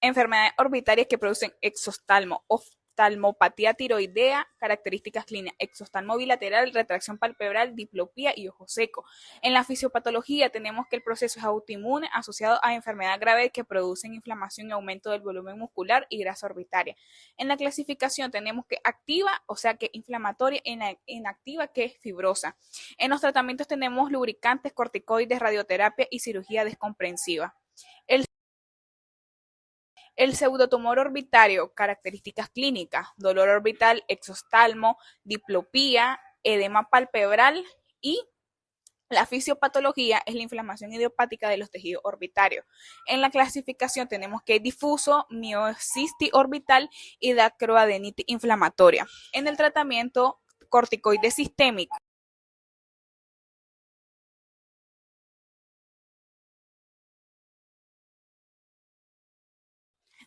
Enfermedades orbitarias que producen exostalmo, oftalmopatía tiroidea, características clínicas, exostalmo bilateral, retracción palpebral, diplopía y ojo seco. En la fisiopatología tenemos que el proceso es autoinmune asociado a enfermedad grave que producen inflamación y aumento del volumen muscular y grasa orbitaria. En la clasificación tenemos que activa, o sea que inflamatoria, inactiva, que es fibrosa. En los tratamientos tenemos lubricantes, corticoides, radioterapia y cirugía descomprensiva. El el pseudotumor orbitario, características clínicas, dolor orbital, exostalmo, diplopía, edema palpebral y la fisiopatología es la inflamación idiopática de los tejidos orbitarios. En la clasificación tenemos que difuso, miositis orbital y dacroadenitis inflamatoria. En el tratamiento, corticoide sistémico.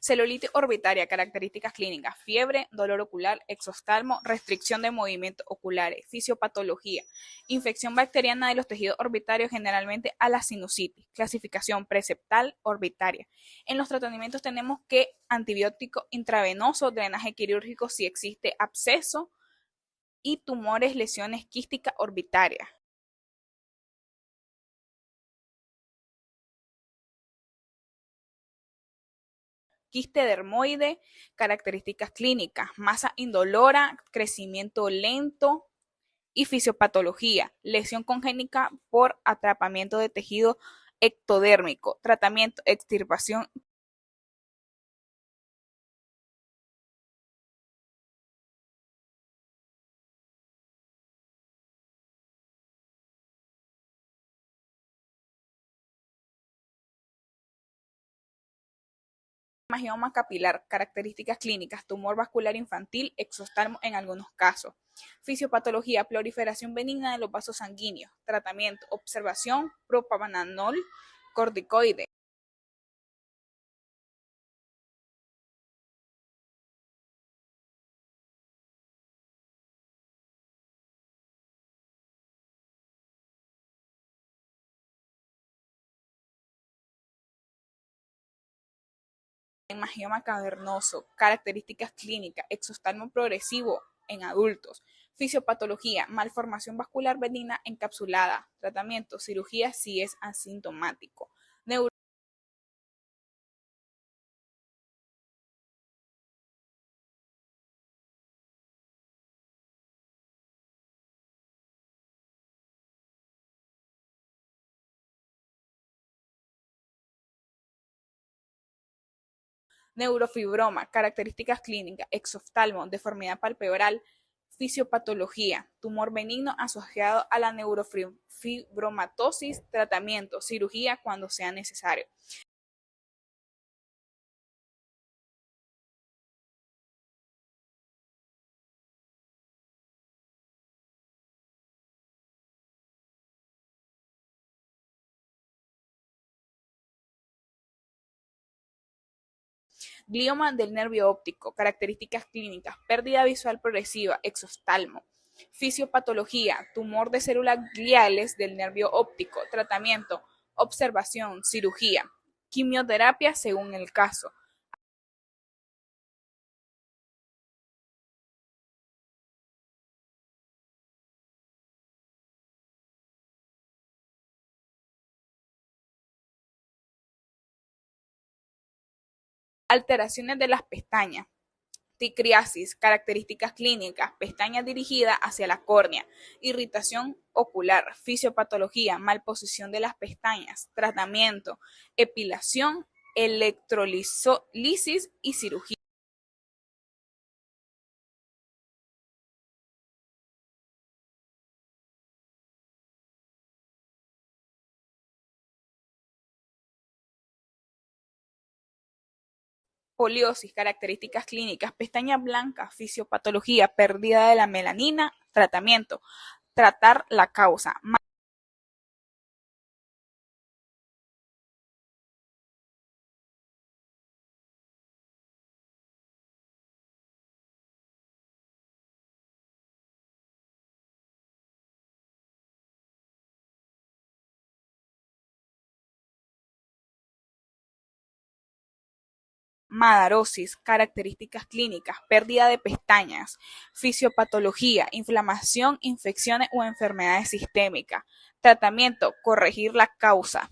Celulitis orbitaria, características clínicas, fiebre, dolor ocular, exostalmo, restricción de movimientos oculares, fisiopatología, infección bacteriana de los tejidos orbitarios, generalmente a la sinusitis, clasificación preceptal orbitaria. En los tratamientos tenemos que antibiótico intravenoso, drenaje quirúrgico si existe absceso y tumores, lesiones quísticas orbitarias. Quiste dermoide, características clínicas, masa indolora, crecimiento lento y fisiopatología, lesión congénita por atrapamiento de tejido ectodérmico, tratamiento, extirpación. Hemangioma capilar, características clínicas, tumor vascular infantil, exostalmo en algunos casos. Fisiopatología, proliferación benigna de los vasos sanguíneos, tratamiento, observación, propranolol, corticoide. Hemangioma cavernoso, características clínicas, exostalmo progresivo en adultos. Fisiopatología, malformación vascular benigna encapsulada, tratamiento, cirugía si es asintomático. Neuro Neurofibroma, características clínicas, exoftalmo, deformidad palpebral, fisiopatología, tumor benigno asociado a la neurofibromatosis, tratamiento, cirugía cuando sea necesario. Glioma del nervio óptico, características clínicas, pérdida visual progresiva, exostalmo. Fisiopatología, tumor de células gliales del nervio óptico, tratamiento, observación, cirugía, quimioterapia según el caso. Alteraciones de las pestañas. Ticriasis, características clínicas, pestañas dirigidas hacia la córnea, irritación ocular, fisiopatología, malposición de las pestañas, tratamiento, epilación, electrolisis y cirugía. Poliosis, características clínicas, pestañas blancas, fisiopatología, pérdida de la melanina, tratamiento, tratar la causa. Madarosis, características clínicas, pérdida de pestañas, fisiopatología, inflamación, infecciones o enfermedades sistémicas. Tratamiento, corregir la causa.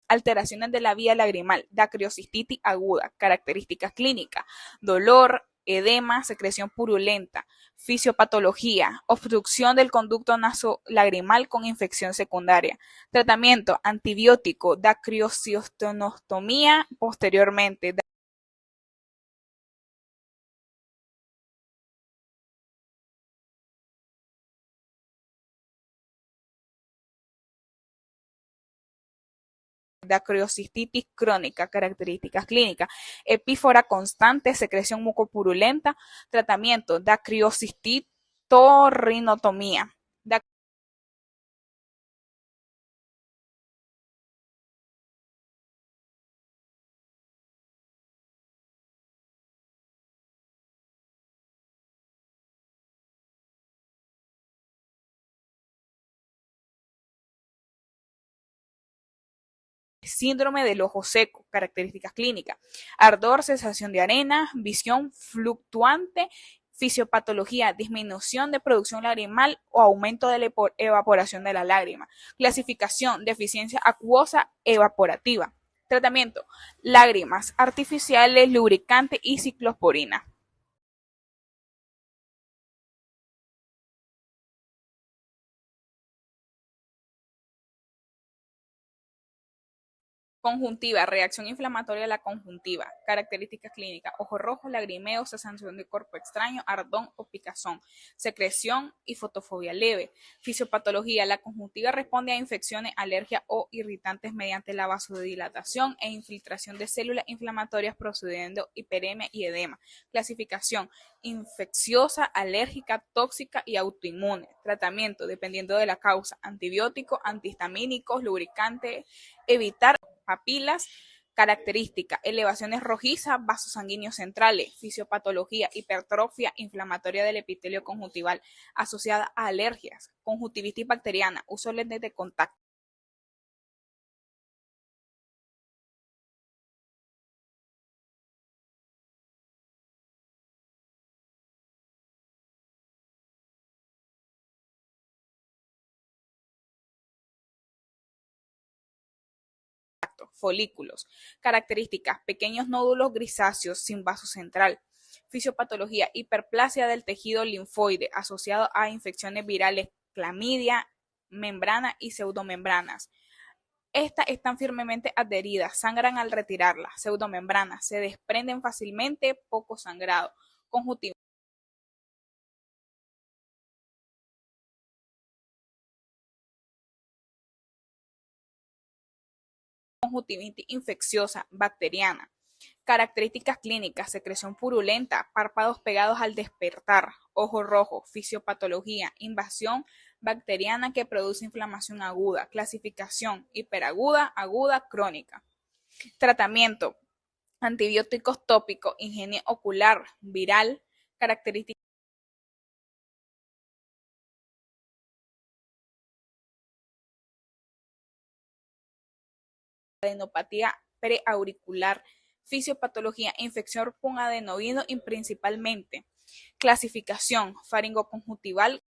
Alteraciones de la vía lagrimal, dacriocistitis aguda, características clínicas, dolor, edema, secreción purulenta, fisiopatología, obstrucción del conducto nasolagrimal con infección secundaria. Tratamiento, antibiótico, dacriocitonostomía posteriormente. Dacriocistitis crónica, características clínicas, epífora constante, secreción mucopurulenta, tratamiento, dacriocistitoririnotomía. Síndrome del ojo seco, características clínicas, ardor, sensación de arena, visión fluctuante, fisiopatología, disminución de producción lagrimal o aumento de la evaporación de la lágrima. Clasificación, deficiencia acuosa evaporativa. Tratamiento, lágrimas artificiales, lubricante y ciclosporina. Conjuntiva, reacción inflamatoria a la conjuntiva. Características clínicas, ojo rojo, lagrimeo, sensación de cuerpo extraño, ardón o picazón, secreción y fotofobia leve. Fisiopatología, la conjuntiva responde a infecciones, alergias o irritantes mediante la vasodilatación e infiltración de células inflamatorias produciendo hiperemia y edema. Clasificación, infecciosa, alérgica, tóxica y autoinmune. Tratamiento, dependiendo de la causa, antibióticos, antihistamínicos, lubricantes, evitar papilas, características, elevaciones rojizas, vasos sanguíneos centrales, fisiopatología, hipertrofia inflamatoria del epitelio conjuntival asociada a alergias, conjuntivitis bacteriana, uso lentes de contacto. Folículos. Características, pequeños nódulos grisáceos sin vaso central. Fisiopatología, hiperplasia del tejido linfoide asociado a infecciones virales, clamidia, membrana y pseudomembranas. Estas están firmemente adheridas, sangran al retirarlas, pseudomembranas, se desprenden fácilmente, poco sangrado. Conjuntivitis infecciosa, bacteriana. Características clínicas, secreción purulenta, párpados pegados al despertar, ojo rojo, fisiopatología, invasión bacteriana que produce inflamación aguda, clasificación hiperaguda, aguda, crónica. Tratamiento, antibióticos tópicos, higiene ocular, viral, características de adenopatía preauricular, fisiopatología, infección por adenovirus y principalmente. Clasificación, faringoconjuntival,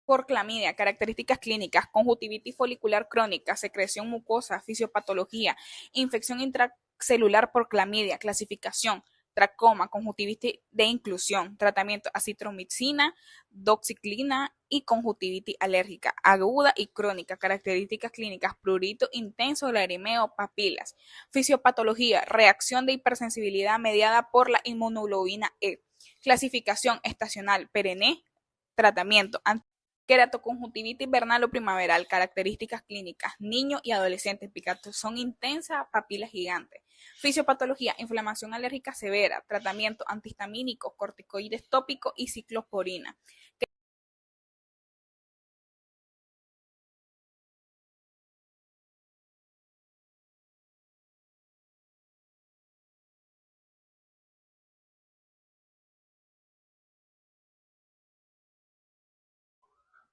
por clamidia, características clínicas, conjuntivitis folicular crónica, secreción mucosa, fisiopatología, infección intracelular por clamidia, clasificación, tracoma, conjuntivitis de inclusión, tratamiento, acitromicina, doxiciclina y conjuntivitis alérgica, aguda y crónica, características clínicas, prurito intenso, lagrimeo, papilas, fisiopatología, reacción de hipersensibilidad mediada por la inmunoglobulina E, clasificación estacional, perenne, Tratamiento: queratoconjuntivitis vernal o primaveral, características clínicas, niño y adolescente, picazón intensa, papila gigante. Fisiopatología: inflamación alérgica severa, tratamiento: antihistamínicos, corticoides tópicos y ciclosporina.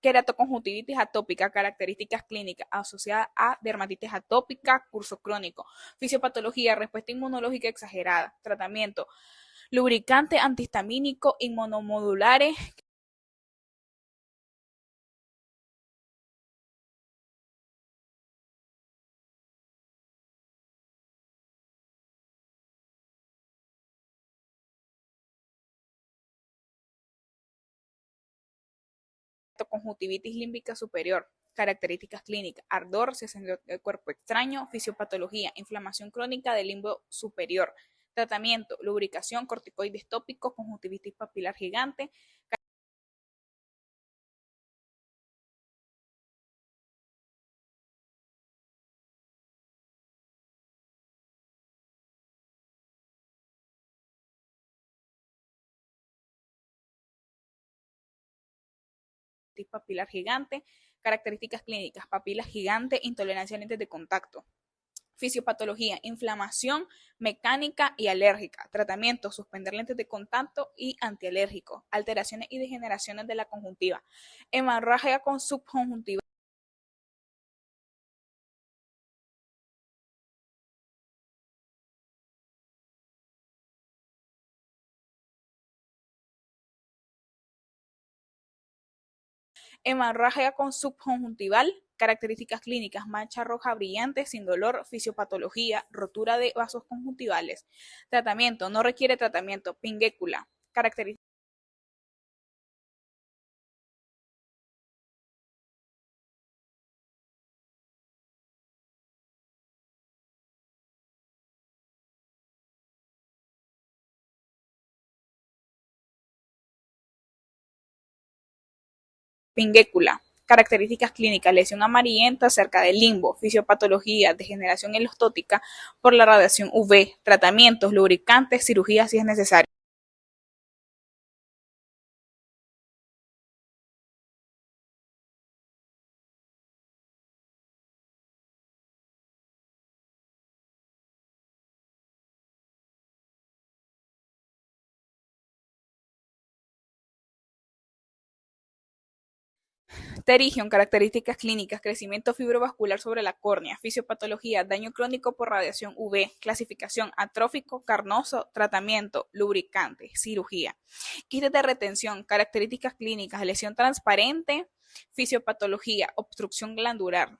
Queratoconjuntivitis atópica, características clínicas asociadas a dermatitis atópica, curso crónico. Fisiopatología: respuesta inmunológica exagerada. Tratamiento: lubricante, antihistamínico, inmunomodulares. Conjuntivitis límbica superior, características clínicas, ardor, sensación de cuerpo extraño. Fisiopatología: inflamación crónica del limbo superior. Tratamiento: lubricación, corticoides tópicos, conjuntivitis papilar gigante. Papilar gigante, características clínicas, papila gigante, intolerancia a lentes de contacto. Fisiopatología: inflamación mecánica y alérgica. Tratamiento: suspender lentes de contacto y antialérgicos. Alteraciones y degeneraciones de la conjuntiva. Hemorragia con subconjuntiva. Hemorragia con subconjuntival, características clínicas, mancha roja brillante, sin dolor. Fisiopatología: rotura de vasos conjuntivales. Tratamiento: no requiere tratamiento. Pinguécula, características. Pinguécula, características clínicas, lesión amarillenta cerca del limbo. Fisiopatología: degeneración elostótica por la radiación UV. Tratamientos: lubricantes, cirugía si es necesario. Pterigion, características clínicas, crecimiento fibrovascular sobre la córnea. Fisiopatología: daño crónico por radiación UV. Clasificación: atrófico, carnoso. Tratamiento: lubricante, cirugía. Quistes de retención, características clínicas, lesión transparente. Fisiopatología: obstrucción glandular.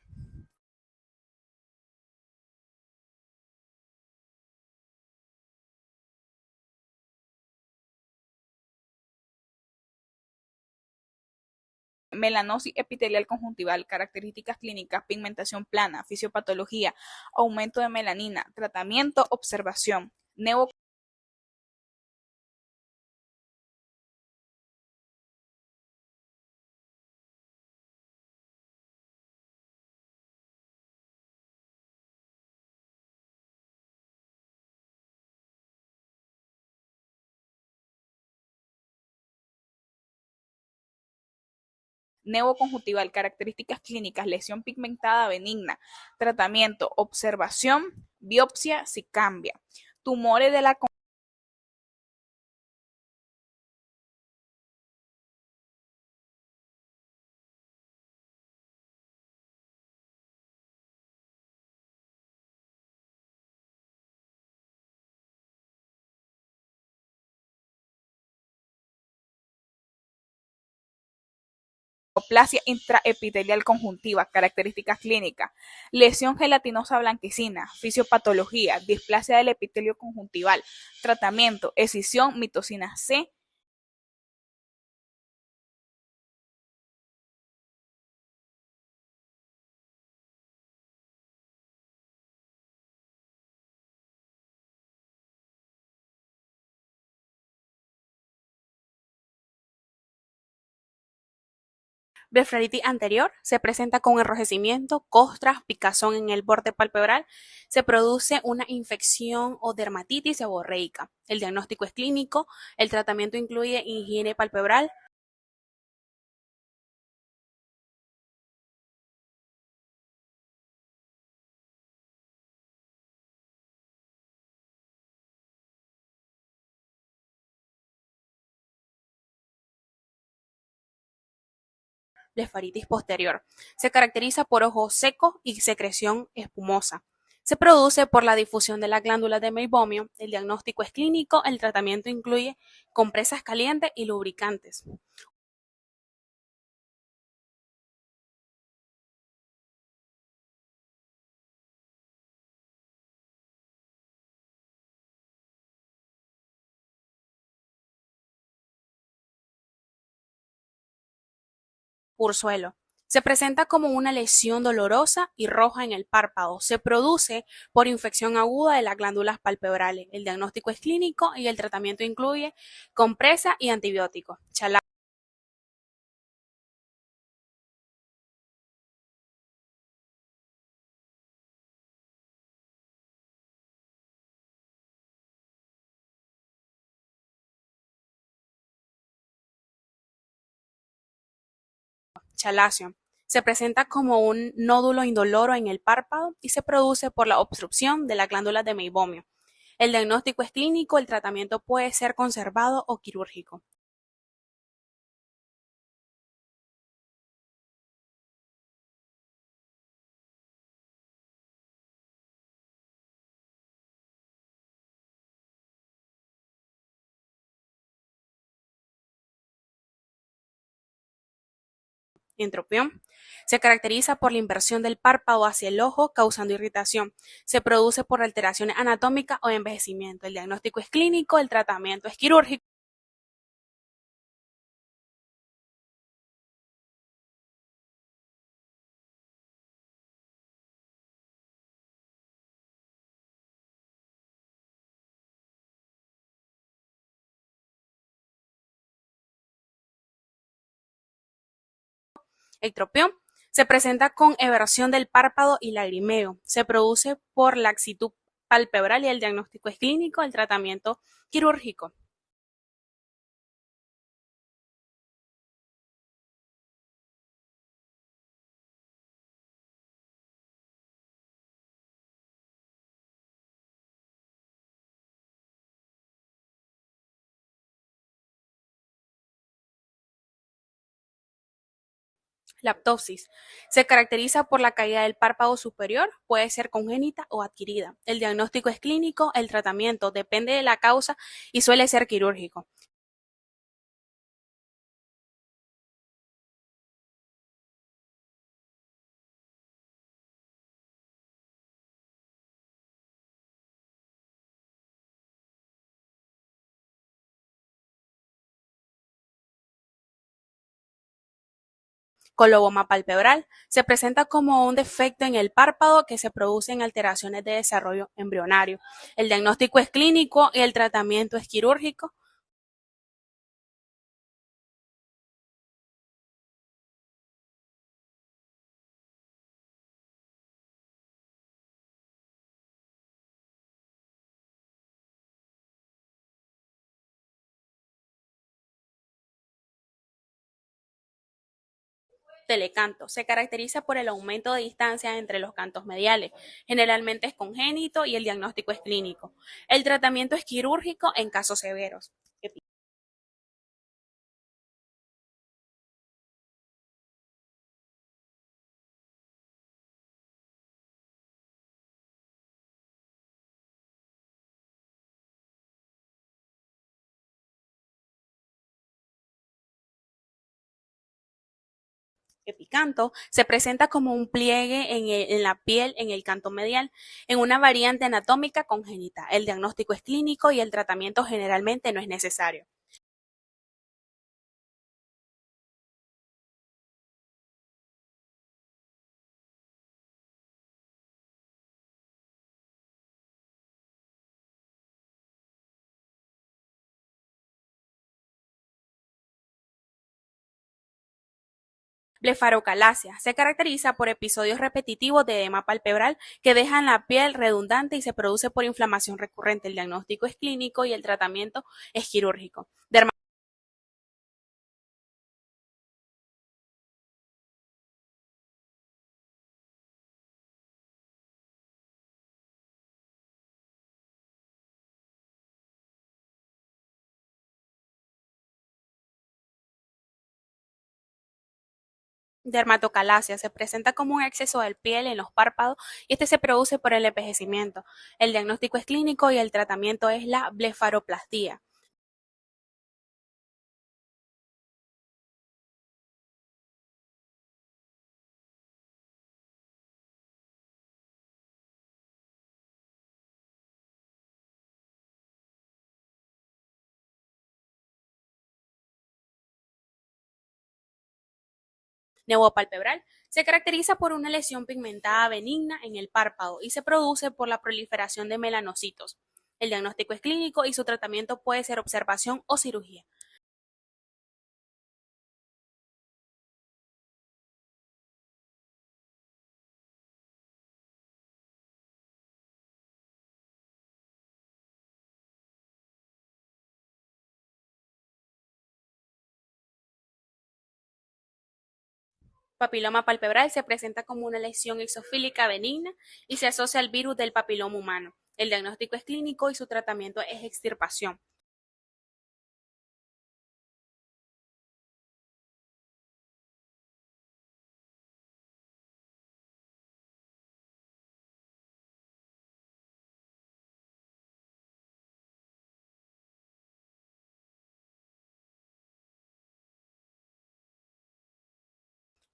Melanosis epitelial conjuntival, características clínicas, pigmentación plana. Fisiopatología: aumento de melanina. Tratamiento: observación. Neoconjuntival, características clínicas, lesión pigmentada benigna. Tratamiento: observación, biopsia si cambia. Tumores de la neoplasia intraepitelial conjuntiva, características clínicas, lesión gelatinosa blanquecina. Fisiopatología: displasia del epitelio conjuntival. Tratamiento: escisión, mitocina C. Blefaritis anterior se presenta con enrojecimiento, costras, picazón en el borde palpebral. Se produce una infección o dermatitis seborreica. El diagnóstico es clínico. El tratamiento incluye higiene palpebral. Blefaritis posterior. Se caracteriza por ojos secos y secreción espumosa. Se produce por la difusión de la glándula de meibomio. El diagnóstico es clínico. El tratamiento incluye compresas calientes y lubricantes. Ursuelo. Se presenta como una lesión dolorosa y roja en el párpado. Se produce por infección aguda de las glándulas palpebrales. El diagnóstico es clínico y el tratamiento incluye compresa y antibióticos. Chalacio. Se presenta como un nódulo indoloro en el párpado y se produce por la obstrucción de la glándula de meibomio. El diagnóstico es clínico, el tratamiento puede ser conservado o quirúrgico. Entropión. Se caracteriza por la inversión del párpado hacia el ojo, causando irritación. Se produce por alteraciones anatómicas o envejecimiento. El diagnóstico es clínico, el tratamiento es quirúrgico. Ectropión. Se presenta con eversión del párpado y lagrimeo. Se produce por laxitud palpebral y el diagnóstico es clínico, el tratamiento quirúrgico. La ptosis se caracteriza por la caída del párpado superior, puede ser congénita o adquirida. El diagnóstico es clínico, el tratamiento depende de la causa y suele ser quirúrgico. Coloboma palpebral se presenta como un defecto en el párpado que se produce en alteraciones de desarrollo embrionario. El diagnóstico es clínico y el tratamiento es quirúrgico. Telecanto se caracteriza por el aumento de distancia entre los cantos mediales. Generalmente es congénito y el diagnóstico es clínico. El tratamiento es quirúrgico en casos severos. Epicanto se presenta como un pliegue en la piel en el canto medial, en una variante anatómica congénita. El diagnóstico es clínico y el tratamiento generalmente no es necesario. Blefarocalacia. Se caracteriza por episodios repetitivos de edema palpebral que dejan la piel redundante y se produce por inflamación recurrente. El diagnóstico es clínico y el tratamiento es quirúrgico. Dermatocalacia se presenta como un exceso de piel en los párpados y este se produce por el envejecimiento. El diagnóstico es clínico y el tratamiento es la blefaroplastia. Neovopalpebral se caracteriza por una lesión pigmentada benigna en el párpado y se produce por la proliferación de melanocitos. El diagnóstico es clínico y su tratamiento puede ser observación o cirugía. Papiloma palpebral se presenta como una lesión exofílica benigna y se asocia al virus del papiloma humano. El diagnóstico es clínico y su tratamiento es extirpación.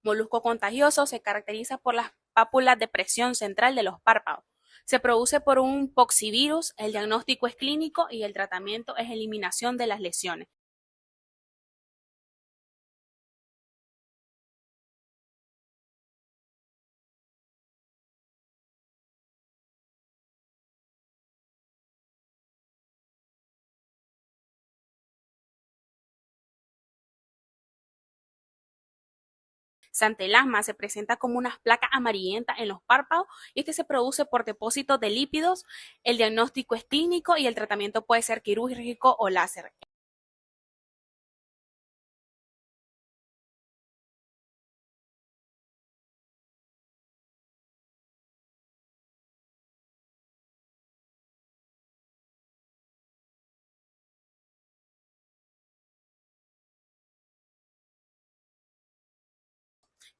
Molusco contagioso se caracteriza por las pápulas de presión central de los párpados. Se produce por un poxivirus, el diagnóstico es clínico y el tratamiento es eliminación de las lesiones. Santelasma se presenta como unas placas amarillentas en los párpados y este se produce por depósitos de lípidos. El diagnóstico es clínico y el tratamiento puede ser quirúrgico o láser.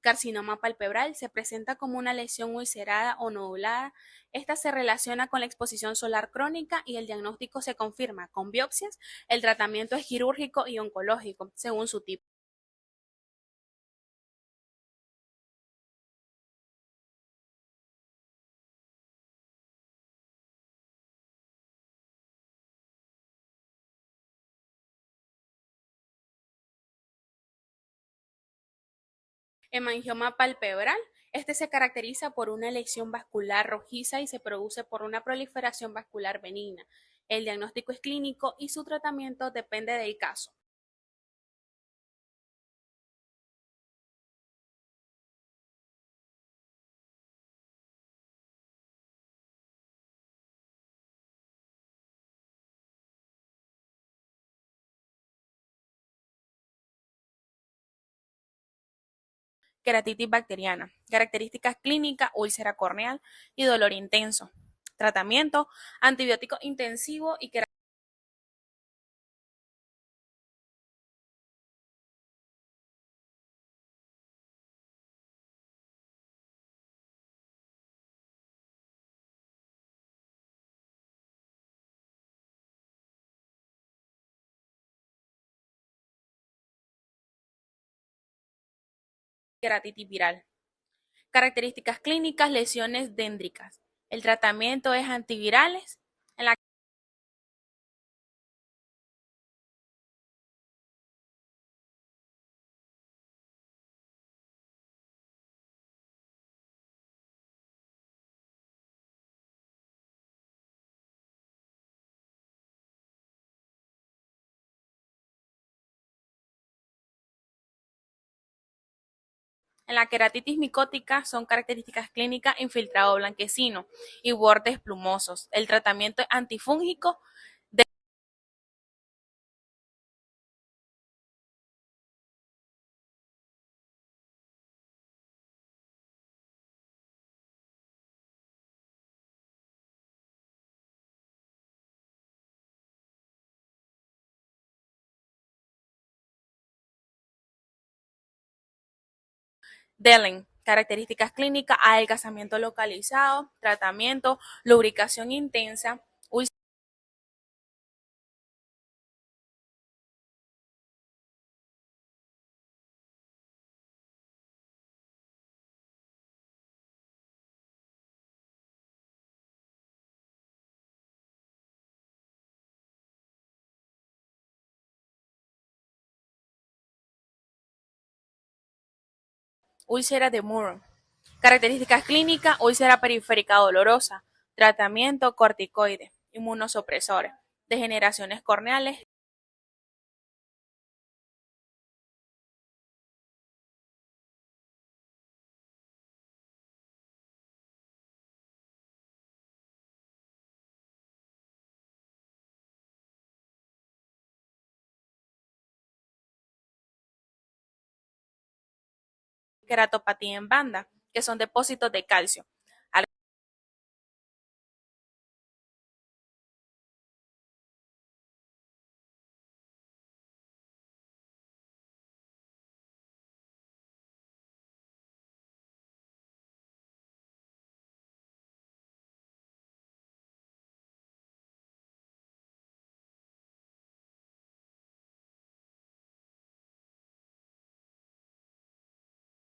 Carcinoma palpebral se presenta como una lesión ulcerada o nodulada. Esta se relaciona con la exposición solar crónica y el diagnóstico se confirma con biopsias. El tratamiento es quirúrgico y oncológico, según su tipo. Hemangioma palpebral. Este se caracteriza por una lesión vascular rojiza y se produce por una proliferación vascular benigna. El diagnóstico es clínico y su tratamiento depende del caso. Queratitis bacteriana. Características clínicas, úlcera corneal y dolor intenso. Tratamiento, antibiótico intensivo y queratitis viral. Características clínicas, lesiones dendricas. El tratamiento es antivirales. En la En la queratitis micótica son características clínicas infiltrado blanquecino y bordes plumosos. El tratamiento es antifúngico. Delen, características clínicas, adelgazamiento localizado, tratamiento, lubricación intensa, úlcera de Moore. Características clínicas, úlcera periférica dolorosa, tratamiento corticoide, inmunosupresores, degeneraciones corneales, queratopatía en banda, que son depósitos de calcio.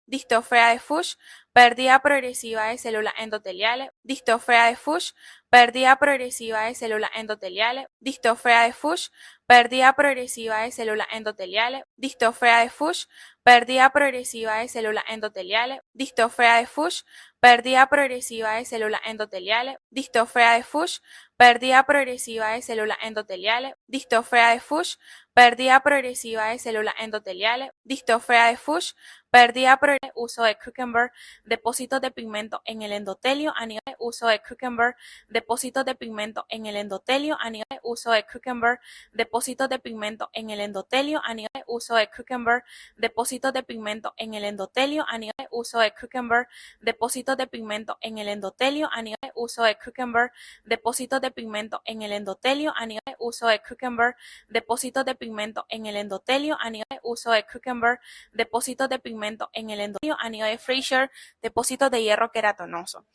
Distrofia de Fuchs, pérdida progresiva de células endoteliales, distrofia de Fuchs, pérdida progresiva de células endoteliales, distrofia de Fuchs, pérdida progresiva de células endoteliales, distrofia de Fuchs, pérdida progresiva de células endoteliales, distrofia de Fuchs, pérdida progresiva de células endoteliales, distrofia de Fuchs, pérdida progresiva de células endoteliales, distrofia de Fuchs, pérdida progresiva de células endoteliales, distrofia de Fuchs, pérdida por el uso de Krukenberg, depósitos de pigmento en el endotelio a nivel de uso de Krukenberg, depósitos de pigmento en el endotelio a nivel de uso de Krukenberg, depósitos de pigmento en el endotelio a nivel de uso de Krukenberg, depósitos de pigmento en el endotelio a nivel de uso de Krukenberg, depósitos de pigmento en el endotelio a nivel de uso de Krukenberg, depósitos de pigmento en el endotelio a nivel de uso de Krukenberg, depósitos de pigmento en el endotelio a nivel de uso de Krukenberg, depósitos de pigmento en el endotelio a nivel de Fraser, depósitos de hierro queratonoso.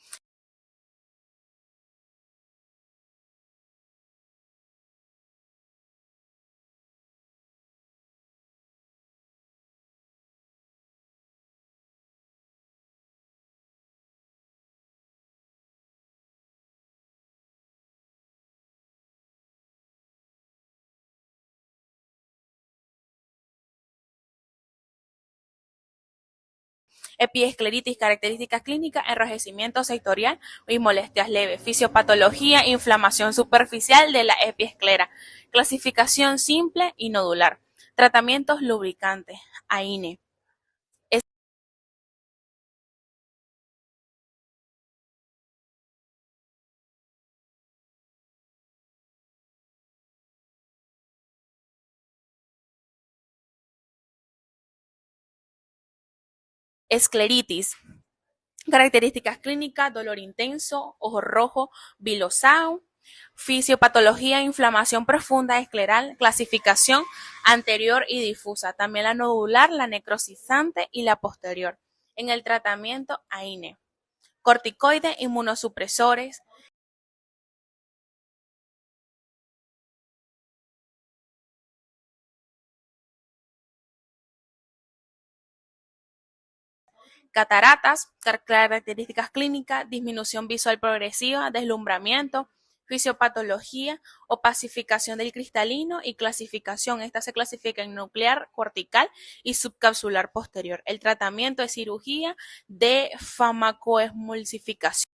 Epiescleritis, características clínicas, enrojecimiento sectorial y molestias leves, fisiopatología, inflamación superficial de la epiesclera, clasificación simple y nodular, tratamientos lubricantes, AINE, escleritis, características clínicas, dolor intenso, ojo rojo, vilosado, fisiopatología, inflamación profunda escleral, clasificación anterior y difusa, también la nodular, la necrosizante y la posterior. En el tratamiento, AINE, corticoides, inmunosupresores, cataratas, características clínicas, disminución visual progresiva, deslumbramiento, fisiopatología, opacificación del cristalino y clasificación. Esta se clasifica en nuclear, cortical y subcapsular posterior. El tratamiento es cirugía de farmacoemulsificación.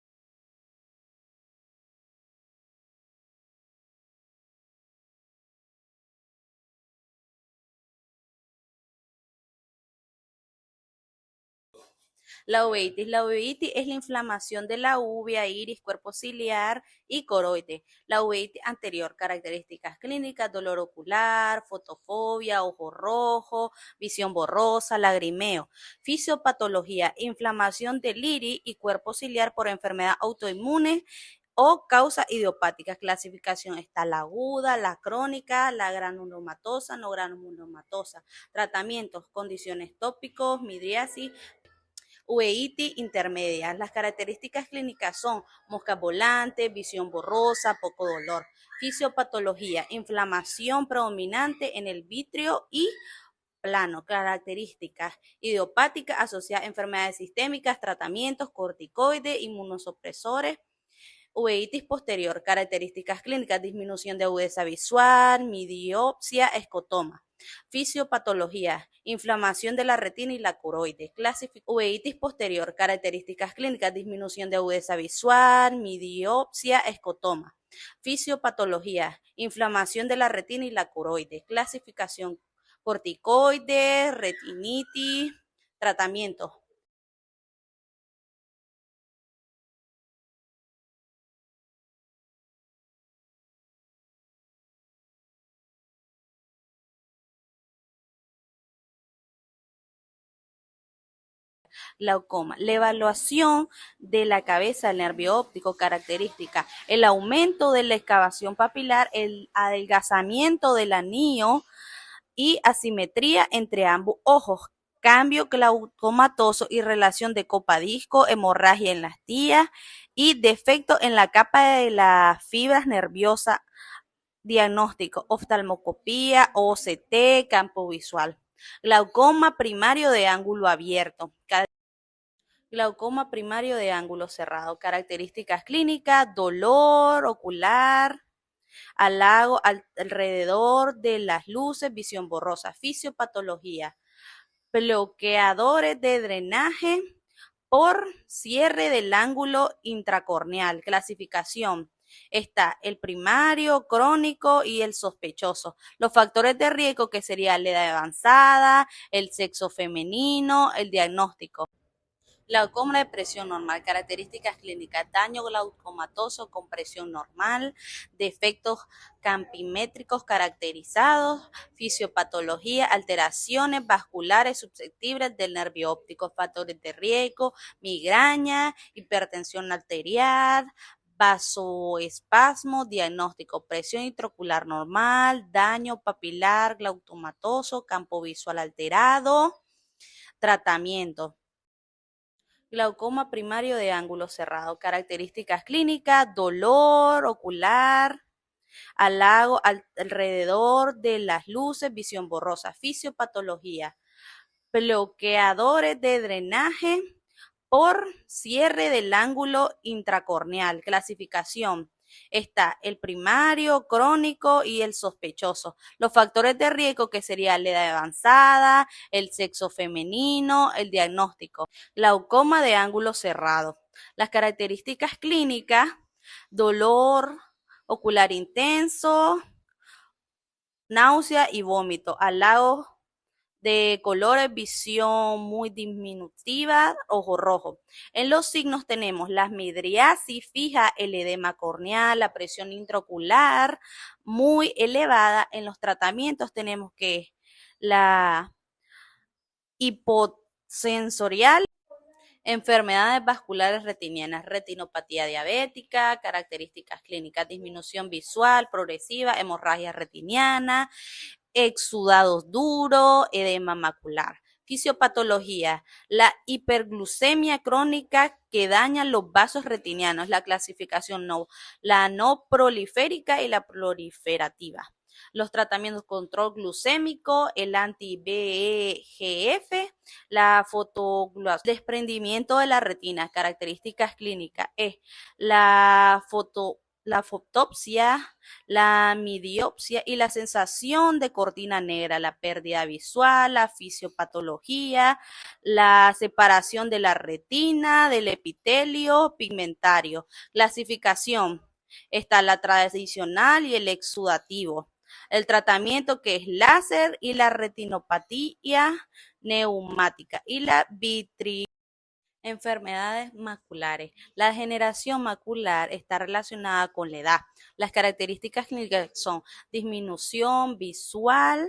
La uveitis. La uveitis es la inflamación de la uvea, iris, cuerpo ciliar y coroide. La uveitis anterior, características clínicas, dolor ocular, fotofobia, ojo rojo, visión borrosa, lagrimeo. Fisiopatología, inflamación del iris y cuerpo ciliar por enfermedad autoinmune o causas idiopáticas. Clasificación está la aguda, la crónica, la granulomatosa, no granulomatosa. Tratamientos, condiciones tópicos, midriasis, uveitis intermedia. Las características clínicas son mosca volante, visión borrosa, poco dolor. Fisiopatología, inflamación predominante en el vítreo y plano. Características idiopáticas asociadas a enfermedades sistémicas, tratamientos, corticoides, inmunosupresores. Uveitis posterior, características clínicas, disminución de agudeza visual, midiopsia, escotoma. Fisiopatología, inflamación de la retina y la curoides. Uveitis posterior, características clínicas, disminución de agudeza visual, midiopsia, escotoma. Fisiopatología, inflamación de la retina y la curoides. Clasificación, corticoides, retinitis. Tratamiento, glaucoma. La evaluación de la cabeza del nervio óptico, característica, el aumento de la excavación papilar, el adelgazamiento del anillo y asimetría entre ambos ojos, cambio glaucomatoso y relación de copa disco, hemorragia en las tías y defecto en la capa de las fibras nerviosas. Diagnóstico, oftalmoscopía, OCT, campo visual. Glaucoma primario de ángulo abierto. Glaucoma primario de ángulo cerrado. Características clínicas, dolor ocular, halago alrededor de las luces, visión borrosa. Fisiopatología, bloqueadores de drenaje por cierre del ángulo intracorneal. Clasificación. Está el primario, crónico y el sospechoso. Los factores de riesgo que sería la edad avanzada, el sexo femenino, el diagnóstico. Glaucoma de presión normal, características clínicas, daño glaucomatoso con presión normal, defectos campimétricos caracterizados, fisiopatología, alteraciones vasculares susceptibles del nervio óptico, factores de riesgo, migraña, hipertensión arterial, vasoespasmo, diagnóstico, presión intraocular normal, daño papilar glaucomatoso, campo visual alterado, tratamiento. Glaucoma primario de ángulo cerrado. Características clínicas, dolor ocular, halago alrededor de las luces, visión borrosa. Fisiopatología, bloqueadores de drenaje por cierre del ángulo intracorneal. Clasificación. Está el primario, crónico y el sospechoso. Los factores de riesgo que sería la edad avanzada, el sexo femenino, el diagnóstico. Glaucoma de ángulo cerrado. Las características clínicas, dolor ocular intenso, náusea y vómito, halago de colores, visión muy diminutiva, ojo rojo. En los signos tenemos la midriasis fija, el edema corneal, la presión intraocular muy elevada. En los tratamientos tenemos que la hiposensorial, enfermedades vasculares retinianas, retinopatía diabética, características clínicas, disminución visual progresiva, hemorragia retiniana, exudados duros, edema macular. Fisiopatología, la hiperglucemia crónica que daña los vasos retinianos, la clasificación no, la no proliférica y la proliferativa. Los tratamientos control glucémico, el anti-VEGF, la fotoglucosa, desprendimiento de la retina, características clínicas es la fotopsia, la midiopsia y la sensación de cortina negra, la pérdida visual, la fisiopatología, la separación de la retina, del epitelio pigmentario. Clasificación. Está la tradicional y el exudativo. El tratamiento que es láser y la retinopatía neumática y la vitri. Enfermedades maculares. La degeneración macular está relacionada con la edad. Las características clínicas son disminución visual,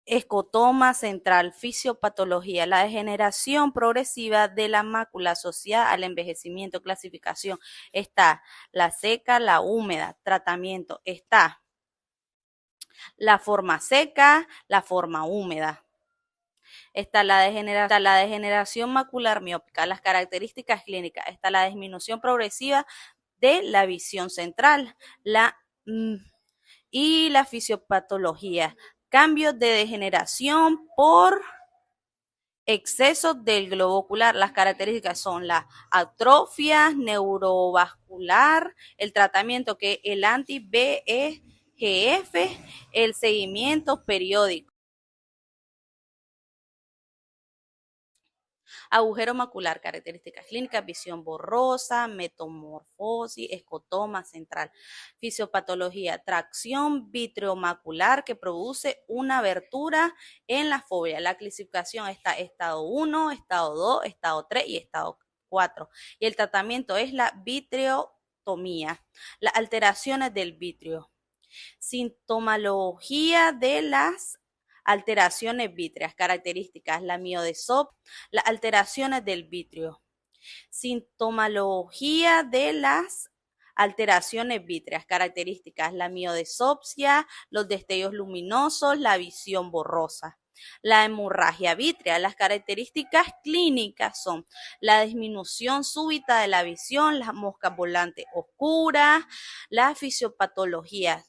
escotoma central, fisiopatología, la degeneración progresiva de la mácula asociada al envejecimiento. Clasificación: está la seca, la húmeda. Tratamiento: está la forma seca, la forma húmeda. Está la degeneración macular miópica. Las características clínicas: está la disminución progresiva de la visión central, y la fisiopatología: cambios de degeneración por exceso del globo ocular. Las características son la atrofia neurovascular, el tratamiento que el anti-VEGF, el seguimiento periódico. Agujero macular, características clínicas: visión borrosa, metamorfosis, escotoma central. Fisiopatología: tracción vitreomacular que produce una abertura en la fóvea. La clasificación está estado 1, estado 2, estado 3 y estado 4. Y el tratamiento es la vitreotomía. Las alteraciones del vítreo. Sintomología de las alteraciones vítreas. Características: la miodesopsia, las alteraciones del vítreo. Sintomología de las alteraciones vítreas. Características: la miodesopsia, los destellos luminosos, la visión borrosa. La hemorragia vítrea. Las características clínicas son la disminución súbita de la visión, las moscas volantes oscuras, la fisiopatología,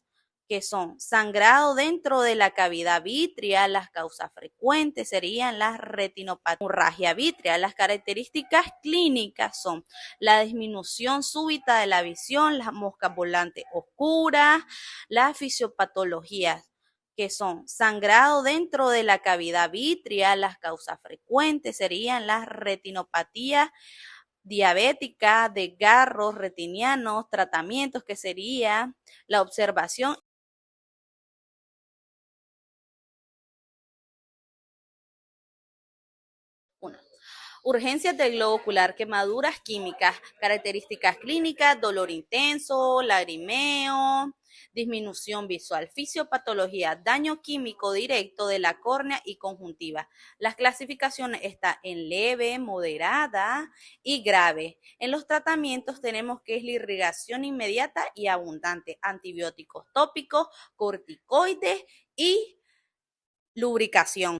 que son sangrado dentro de la cavidad vítrea. Las causas frecuentes serían la retinopatía, hemorragia vítrea. Las características clínicas son la disminución súbita de la visión, las moscas volantes oscuras, la fisiopatología, que son sangrado dentro de la cavidad vítrea. Las causas frecuentes serían la retinopatía diabética, desgarros retinianos. Tratamientos, que sería la observación. Urgencias del globo ocular: quemaduras químicas. Características clínicas: dolor intenso, lagrimeo, disminución visual. Fisiopatología: daño químico directo de la córnea y conjuntiva. Las clasificaciones están en leve, moderada y grave. En los tratamientos tenemos que es la irrigación inmediata y abundante, antibióticos tópicos, corticoides y lubricación.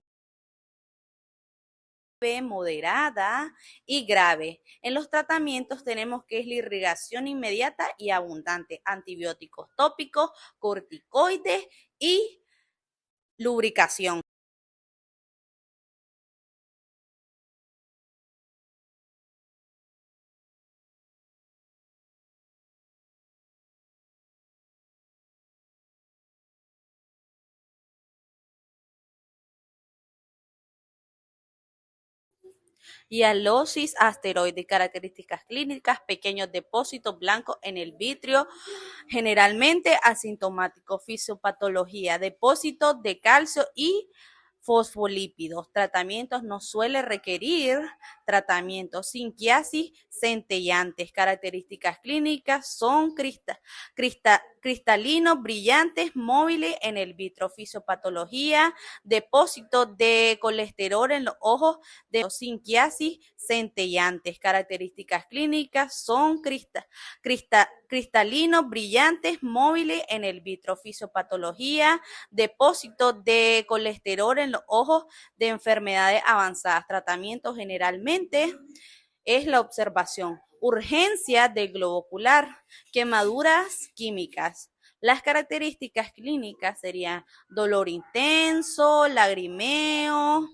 Moderada y grave. En los tratamientos tenemos que es la irrigación inmediata y abundante, antibióticos tópicos, corticoides y lubricación. Hialosis asteroide. Características clínicas: pequeños depósitos blancos en el vítreo, generalmente asintomáticos. Fisiopatología: depósitos de calcio y fosfolípidos. Tratamientos: no suele requerir tratamientos. Sinquiasis centellantes. Características clínicas son cristalinos, brillantes, móviles en el vitro. Fisiopatología: depósitos de colesterol en los ojos, de sinquiasis centellantes. Características clínicas son cristalinos, brillantes, móviles en el vitro. Fisiopatología: depósitos de colesterol en los ojos, de enfermedades avanzadas. Tratamiento generalmente es la observación. Urgencia del globo ocular: quemaduras químicas. Las características clínicas serían dolor intenso, lagrimeo,